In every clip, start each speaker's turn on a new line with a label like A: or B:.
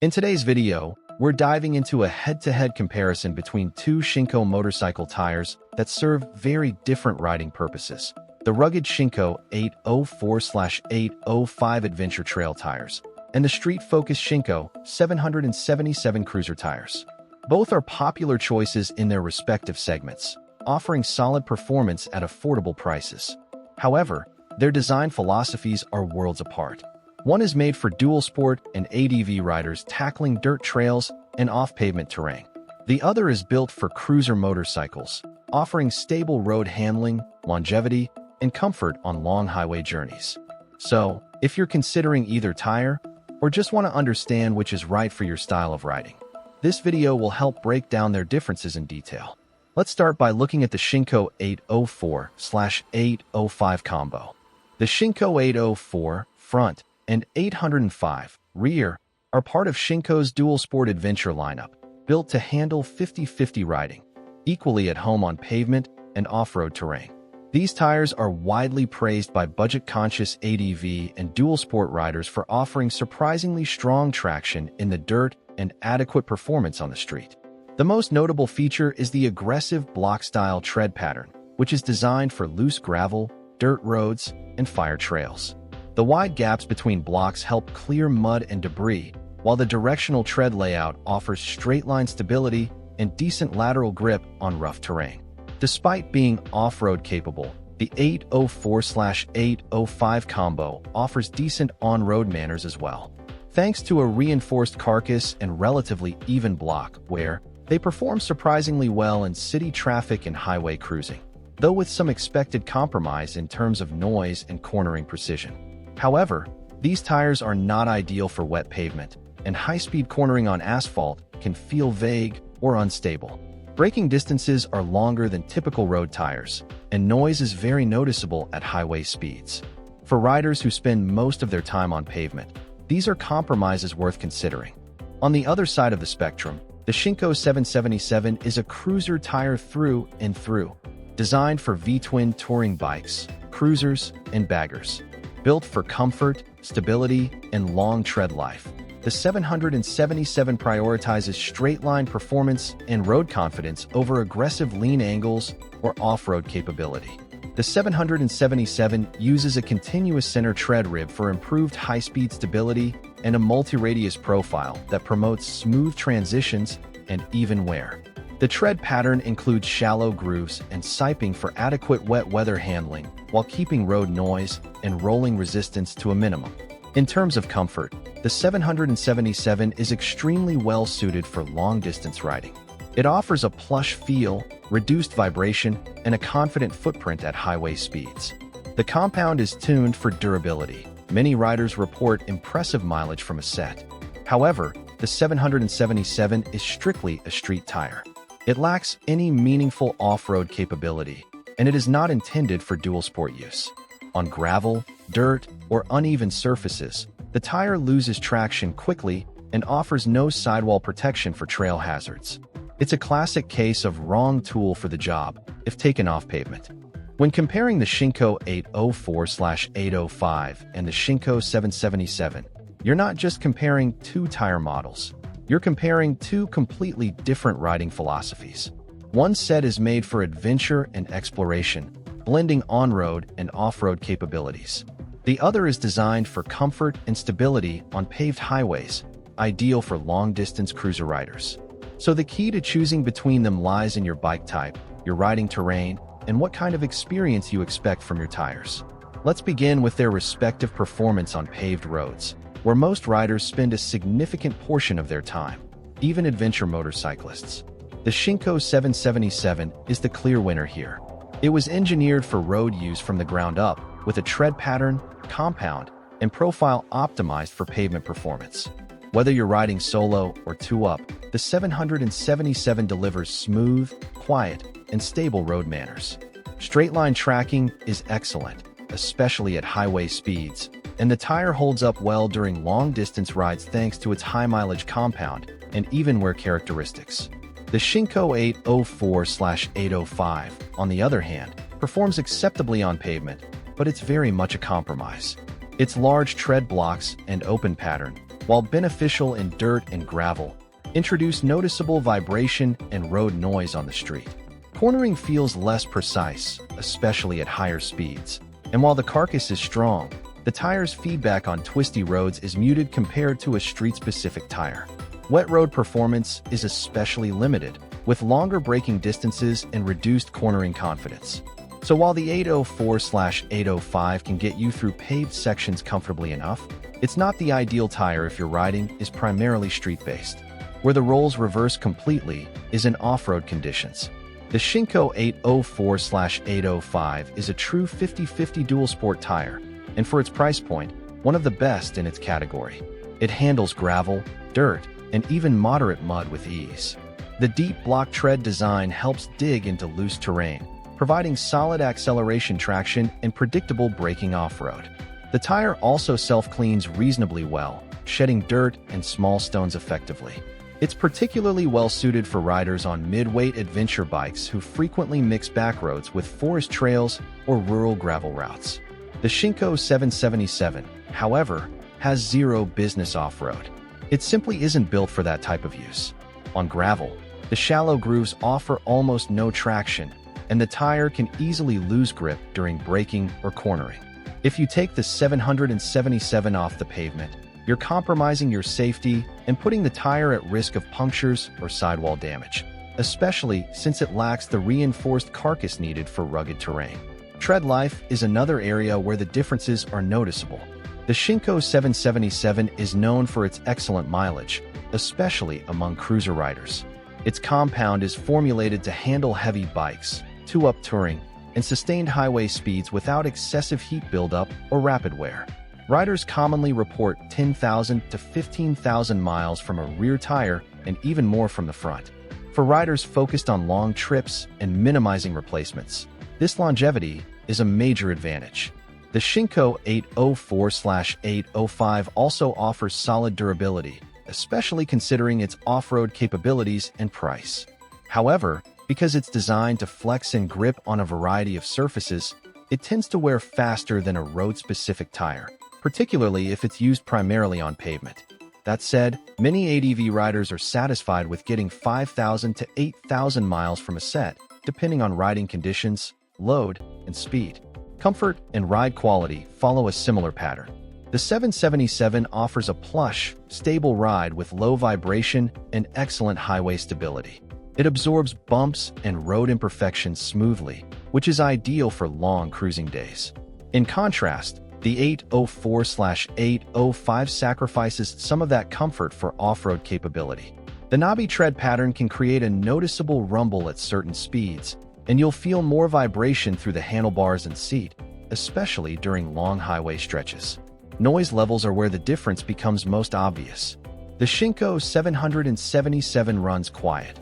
A: In today's video, we're diving into a head-to-head comparison between two Shinko motorcycle tires that serve very different riding purposes. The rugged Shinko 804/805 Adventure Trail tires and the street-focused Shinko 777 Cruiser tires. Both are popular choices in their respective segments, offering solid performance at affordable prices. However, their design philosophies are worlds apart. One is made for dual sport and ADV riders tackling dirt trails and off-pavement terrain. The other is built for cruiser motorcycles, offering stable road handling, longevity, and comfort on long highway journeys. So, if you're considering either tire, or just want to understand which is right for your style of riding, this video will help break down their differences in detail. Let's start by looking at the Shinko 804/805 combo. The Shinko 804 front and 805 rear are part of Shinko's dual sport adventure lineup, built to handle 50-50 riding, equally at home on pavement and off-road terrain. These tires are widely praised by budget-conscious ADV and dual sport riders for offering surprisingly strong traction in the dirt and adequate performance on the street. The most notable feature is the aggressive block-style tread pattern, which is designed for loose gravel, dirt roads, and fire trails. The wide gaps between blocks help clear mud and debris, while the directional tread layout offers straight-line stability and decent lateral grip on rough terrain. Despite being off-road capable, the 804/805 combo offers decent on-road manners as well, thanks to a reinforced carcass and relatively even block wear. They perform surprisingly well in city traffic and highway cruising, though with some expected compromise in terms of noise and cornering precision. However, these tires are not ideal for wet pavement, and high-speed cornering on asphalt can feel vague or unstable. Braking distances are longer than typical road tires, and noise is very noticeable at highway speeds. For riders who spend most of their time on pavement, these are compromises worth considering. On the other side of the spectrum, the Shinko 777 is a cruiser tire through and through, designed for V-twin touring bikes, cruisers, and baggers. Built for comfort, stability, and long tread life, the 777 prioritizes straight-line performance and road confidence over aggressive lean angles or off-road capability. The 777 uses a continuous center tread rib for improved high-speed stability and a multi-radius profile that promotes smooth transitions and even wear. The tread pattern includes shallow grooves and siping for adequate wet weather handling while keeping road noise and rolling resistance to a minimum. In terms of comfort, the 777 is extremely well suited for long-distance riding. It offers a plush feel, reduced vibration, and a confident footprint at highway speeds. The compound is tuned for durability. Many riders report impressive mileage from a set. However, the 777 is strictly a street tire. It lacks any meaningful off-road capability, and it is not intended for dual sport use. On gravel, dirt, or uneven surfaces, the tire loses traction quickly and offers no sidewall protection for trail hazards. It's a classic case of wrong tool for the job if taken off pavement. When comparing the Shinko 804/805 and the Shinko 777, you're not just comparing two tire models. You're comparing two completely different riding philosophies. One set is made for adventure and exploration, blending on-road and off-road capabilities. The other is designed for comfort and stability on paved highways, ideal for long-distance cruiser riders. So the key to choosing between them lies in your bike type, your riding terrain, and what kind of experience you expect from your tires. Let's begin with their respective performance on paved roads, where most riders spend a significant portion of their time, even adventure motorcyclists. The Shinko 777 is the clear winner here. It was engineered for road use from the ground up, with a tread pattern, compound, and profile optimized for pavement performance. Whether you're riding solo or two-up, the 777 delivers smooth, quiet, and stable road manners. Straight-line tracking is excellent, especially at highway speeds, and the tire holds up well during long-distance rides thanks to its high-mileage compound and even wear characteristics. The Shinko 804/805, on the other hand, performs acceptably on pavement, but it's very much a compromise. Its large tread blocks and open pattern while beneficial in dirt and gravel, introduce noticeable vibration and road noise on the street. Cornering feels less precise, especially at higher speeds. And while the carcass is strong, the tire's feedback on twisty roads is muted compared to a street-specific tire. Wet road performance is especially limited, with longer braking distances and reduced cornering confidence. So while the 804/805 can get you through paved sections comfortably enough, it's not the ideal tire if your riding is primarily street-based. Where the roles reverse completely is in off-road conditions. The Shinko 804/805 is a true 50/50 dual-sport tire, and for its price point, one of the best in its category. It handles gravel, dirt, and even moderate mud with ease. The deep block tread design helps dig into loose terrain, providing solid acceleration traction and predictable braking off-road. The tire also self-cleans reasonably well, shedding dirt and small stones effectively. It's particularly well-suited for riders on mid-weight adventure bikes who frequently mix backroads with forest trails or rural gravel routes. The Shinko 777, however, has zero business off-road. It simply isn't built for that type of use. On gravel, the shallow grooves offer almost no traction, and the tire can easily lose grip during braking or cornering. If you take the 777 off the pavement, you're compromising your safety and putting the tire at risk of punctures or sidewall damage, especially since it lacks the reinforced carcass needed for rugged terrain. Tread life is another area where the differences are noticeable. The Shinko 777 is known for its excellent mileage, especially among cruiser riders. Its compound is formulated to handle heavy bikes, two-up touring, and sustained highway speeds without excessive heat buildup or rapid wear. Riders commonly report 10,000 to 15,000 miles from a rear tire and even more from the front. For riders focused on long trips and minimizing replacements, this longevity is a major advantage. The Shinko 804/805 also offers solid durability, especially considering its off-road capabilities and price. However, because it's designed to flex and grip on a variety of surfaces, it tends to wear faster than a road-specific tire, particularly if it's used primarily on pavement. That said, many ADV riders are satisfied with getting 5,000 to 8,000 miles from a set, depending on riding conditions, load, and speed. Comfort and ride quality follow a similar pattern. The 777 offers a plush, stable ride with low vibration and excellent highway stability. It absorbs bumps and road imperfections smoothly, which is ideal for long cruising days. In contrast, the 804/805 sacrifices some of that comfort for off-road capability. The knobby tread pattern can create a noticeable rumble at certain speeds, and you'll feel more vibration through the handlebars and seat, especially during long highway stretches. Noise levels are where the difference becomes most obvious. The Shinko 777 runs quiet,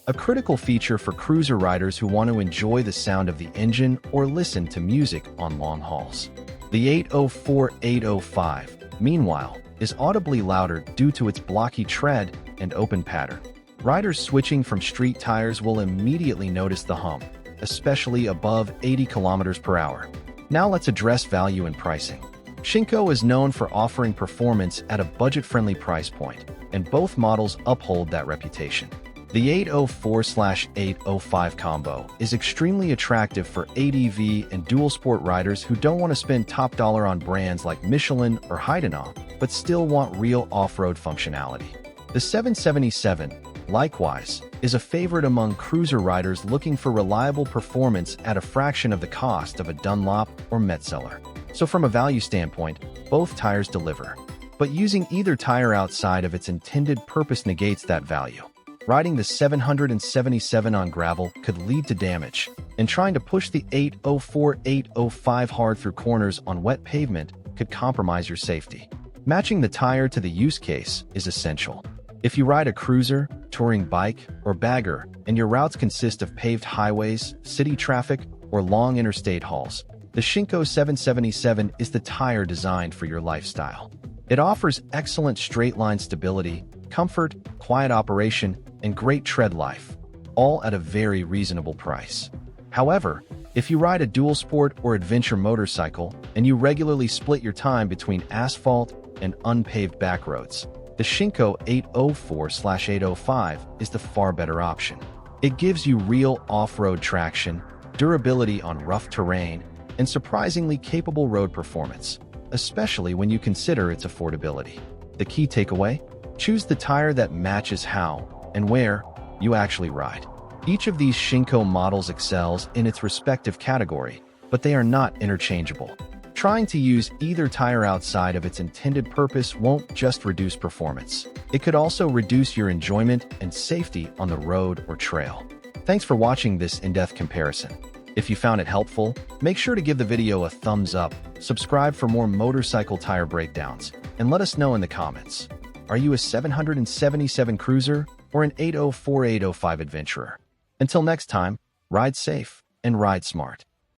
A: a critical feature for cruiser riders who want to enjoy the sound of the engine or listen to music on long hauls. The 804/805, meanwhile, is audibly louder due to its blocky tread and open pattern. Riders switching from street tires will immediately notice the hum, especially above 80 kilometers per hour. Now let's address value and pricing. Shinko is known for offering performance at a budget-friendly price point, and both models uphold that reputation. The 804/805 combo is extremely attractive for ADV and dual-sport riders who don't want to spend top dollar on brands like Michelin or Heidenau, but still want real off-road functionality. The 777, likewise, is a favorite among cruiser riders looking for reliable performance at a fraction of the cost of a Dunlop or Metzeler. So from a value standpoint, both tires deliver. But using either tire outside of its intended purpose negates that value. Riding the 777 on gravel could lead to damage, and trying to push the 804/805 hard through corners on wet pavement could compromise your safety. Matching the tire to the use case is essential. If you ride a cruiser, touring bike, or bagger, and your routes consist of paved highways, city traffic, or long interstate hauls, the Shinko 777 is the tire designed for your lifestyle. It offers excellent straight-line stability, comfort, quiet operation, and great tread life, all at a very reasonable price. However, if you ride a dual sport or adventure motorcycle and you regularly split your time between asphalt and unpaved backroads, The Shinko 804/805 is the far better option. It gives you real off-road traction, durability on rough terrain, and surprisingly capable road performance, especially when you consider its affordability. The key takeaway? Choose the tire that matches how and where you actually ride. Each of these Shinko models excels in its respective category, but they are not interchangeable. Trying to use either tire outside of its intended purpose won't just reduce performance. It could also reduce your enjoyment and safety on the road or trail. Thanks for watching this in-depth comparison. If you found it helpful, make sure to give the video a thumbs up, subscribe for more motorcycle tire breakdowns, and let us know in the comments. Are you a 777 cruiser or an 804/805 adventurer? Until next time, ride safe and ride smart.